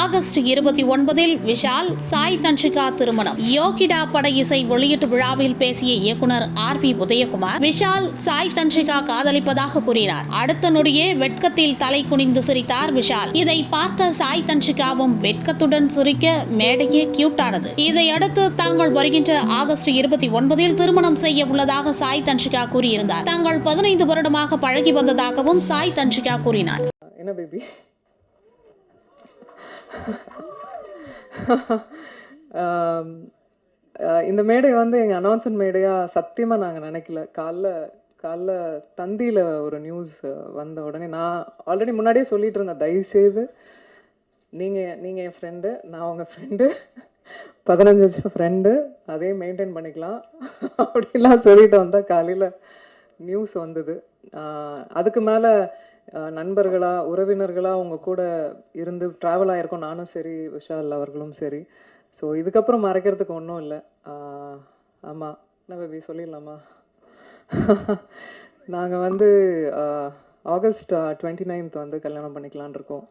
August 29 Vishal Sai Dhanshika திருமணம். யோகிடா பட இசை வெளியீட்டு விழாவில் பேசிய இயக்குனர் RV உதயகுமார், விஷால் சாய் தன்ஷிகா காதலிப்பதாக கூறினார். அடுத்த நொடியே வெட்கத்தில் தலை குனிந்து சிரித்தார் விஷால். இதை பார்த்த சாய் தன்ஷிகாவும் வெட்கத்துடன் சிரிக்க மேடையே கியூட்டானது. இதையடுத்து தாங்கள் வருகின்ற ஆகஸ்ட் 29 திருமணம் செய்ய உள்ளதாக சாய் தன்ஷிகா கூறியிருந்தார். தாங்கள் 15 வருடமாக பழகி வந்ததாகவும் சாய் தன்ஷிகா கூறினார். என்ன பேபி, இந்த மேடை வந்து எங்கள் அனௌன்ஸ்மெண்ட் மேடையாக சத்தியமாக நாங்கள் நினைக்கல. காலைல தந்தியில் ஒரு நியூஸ் வந்த உடனே நான் ஆல்ரெடி முன்னாடியே சொல்லிட்டு இருந்தேன், தயவுசெய்து நீங்கள் என் ஃப்ரெண்டு, நான் உங்கள் ஃப்ரெண்டு, 15 வருஷம் ஃப்ரெண்டு, அதே மெயின்டைன் பண்ணிக்கலாம் அப்படிலாம் சொல்லிட்டு வந்தால் காலையில் நியூஸ் வந்தது. அதுக்கு மேலே நண்பர்களாக உறவினர்களாக அவங்க கூட இருந்து ட்ராவல் ஆகிருக்கோம், நானும் சரி விஷால் அவர்களும் சரி. ஸோ இதுக்கப்புறம் மறைக்கிறதுக்கு ஒன்றும் இல்லை. ஆமாம், என்ன பேபி சொல்லிடலாமா? நாங்கள் வந்து ஆகஸ்ட் 29 வந்து கல்யாணம் பண்ணிக்கலான் இருக்கோம்.